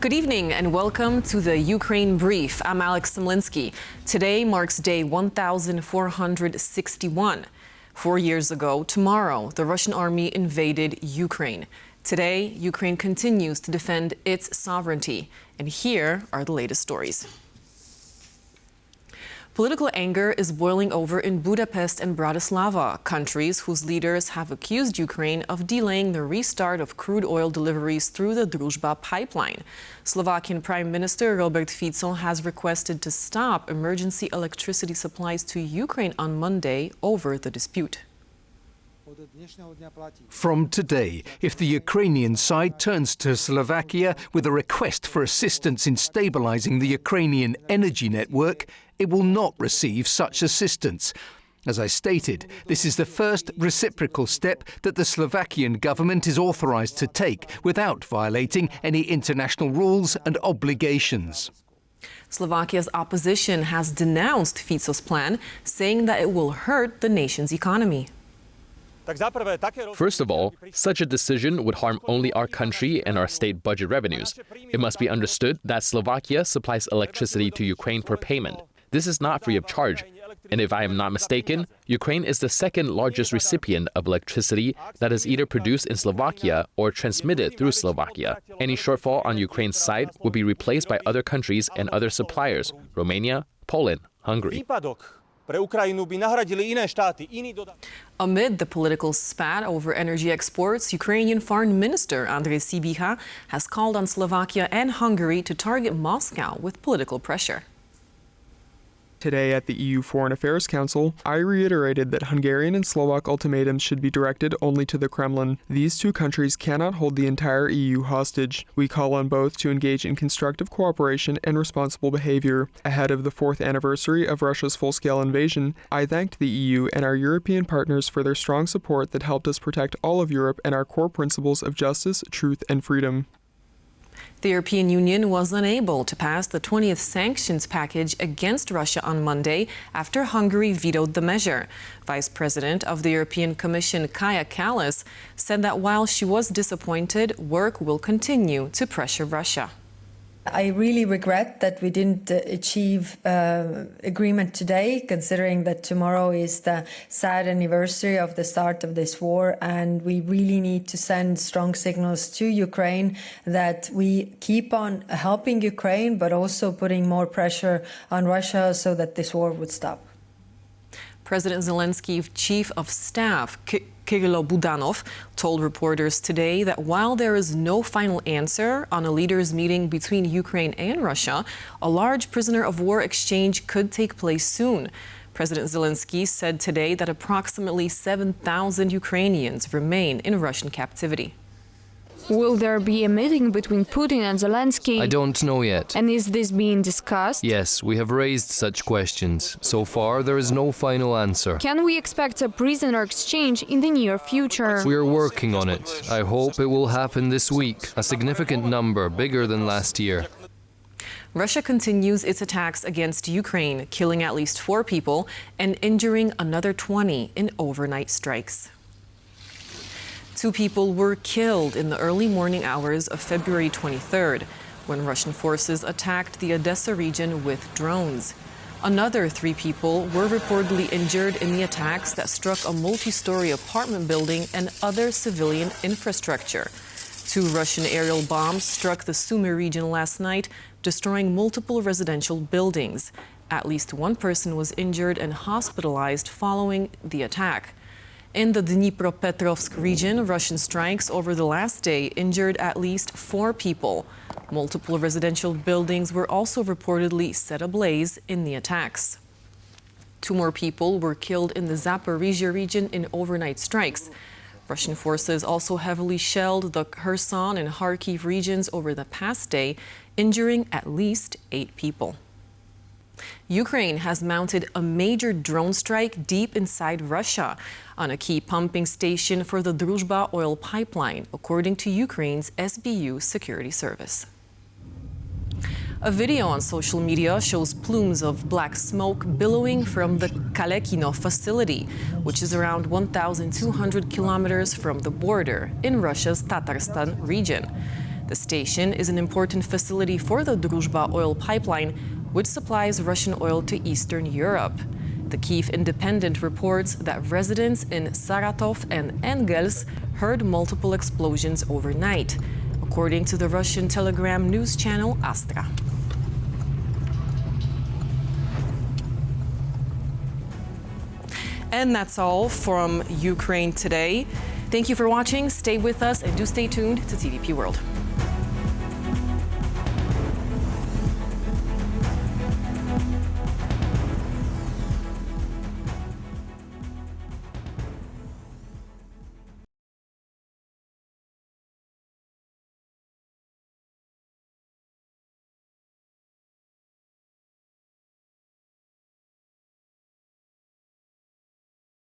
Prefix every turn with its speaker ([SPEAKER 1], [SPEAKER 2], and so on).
[SPEAKER 1] Good evening and welcome to the Ukraine Brief. I'm Alex Semlinsky. Today marks day 1461. 4 years ago, tomorrow, the Russian army invaded Ukraine. Today, Ukraine continues to defend its sovereignty. And here are the latest stories. Political anger is boiling over in Budapest and Bratislava, countries whose leaders have accused Ukraine of delaying the restart of crude oil deliveries through the Druzhba pipeline. Slovakian Prime Minister Robert Fico has requested to stop emergency electricity supplies to Ukraine on Monday over the dispute.
[SPEAKER 2] From today, if the Ukrainian side turns to Slovakia with a request for assistance in stabilizing the Ukrainian energy network, it will not receive such assistance. As I stated, this is the first reciprocal step that the Slovakian government is authorized to take without violating any international rules and obligations.
[SPEAKER 1] Slovakia's opposition has denounced Fico's plan, saying that it will hurt the nation's economy.
[SPEAKER 3] First of all, such a decision would harm only our country and our state budget revenues. It must be understood that Slovakia supplies electricity to Ukraine for payment. This is not free of charge. And if I am not mistaken, Ukraine is the second largest recipient of electricity that is either produced in Slovakia or transmitted through Slovakia. Any shortfall on Ukraine's side would be replaced by other countries and other suppliers: Romania, Poland, Hungary.
[SPEAKER 1] Amid the political spat over energy exports, Ukrainian Foreign Minister Andrii Sybiha has called on Slovakia and Hungary to target Moscow with political pressure.
[SPEAKER 4] Today at the EU Foreign Affairs Council, I reiterated that Hungarian and Slovak ultimatums should be directed only to the Kremlin. These two countries cannot hold the entire EU hostage. We call on both to engage in constructive cooperation and responsible behavior. Ahead of the 4th anniversary of Russia's full-scale invasion, I thanked the EU and our European partners for their strong support that helped us protect all of Europe and our core principles of justice, truth, and freedom.
[SPEAKER 1] The European Union was unable to pass the 20th sanctions package against Russia on Monday after Hungary vetoed the measure. Vice President of the European Commission, Kaja Kallas, said that while she was disappointed, work will continue to pressure Russia.
[SPEAKER 5] I really regret that we didn't achieve agreement today, considering that tomorrow is the sad anniversary of the start of this war, and we really need to send strong signals to Ukraine that we keep on helping Ukraine, but also putting more pressure on Russia so that this war would stop.
[SPEAKER 1] President Zelensky's chief of staff, Kyrylo Budanov, told reporters today that while there is no final answer on a leaders' meeting between Ukraine and Russia, a large prisoner of war exchange could take place soon. President Zelensky said today that approximately 7,000 Ukrainians remain in Russian captivity.
[SPEAKER 6] Will there be a meeting between Putin and Zelensky?
[SPEAKER 7] I don't know yet.
[SPEAKER 6] And is this being discussed?
[SPEAKER 7] Yes, we have raised such questions. So far, there is no final answer.
[SPEAKER 6] Can we expect a prisoner exchange in the near future?
[SPEAKER 7] We are working on it. I hope it will happen this week, a significant number, bigger than last year.
[SPEAKER 1] Russia continues its attacks against Ukraine, killing at least 4 people and injuring another 20 in overnight strikes. 2 people were killed in the early morning hours of February 23rd when Russian forces attacked the Odessa region with drones. Another 3 people were reportedly injured in the attacks that struck a multi-story apartment building and other civilian infrastructure. 2 Russian aerial bombs struck the Sumy region last night, destroying multiple residential buildings. At least 1 person was injured and hospitalized following the attack. In the Dnipropetrovsk region, Russian strikes over the last day injured at least 4 people. Multiple residential buildings were also reportedly set ablaze in the attacks. 2 more people were killed in the Zaporizhia region in overnight strikes. Russian forces also heavily shelled the Kherson and Kharkiv regions over the past day, injuring at least 8 people. Ukraine has mounted a major drone strike deep inside Russia on a key pumping station for the Druzhba oil pipeline, according to Ukraine's SBU security service. A video on social media shows plumes of black smoke billowing from the Kalekino facility, which is around 1,200 kilometers from the border in Russia's Tatarstan region. The station is an important facility for the Druzhba oil pipeline, which supplies Russian oil to Eastern Europe. The Kyiv Independent reports that residents in Saratov and Engels heard multiple explosions overnight, according to the Russian Telegram news channel Astra. And that's all from Ukraine today. Thank you for watching. Stay with us and do stay tuned to TVP World.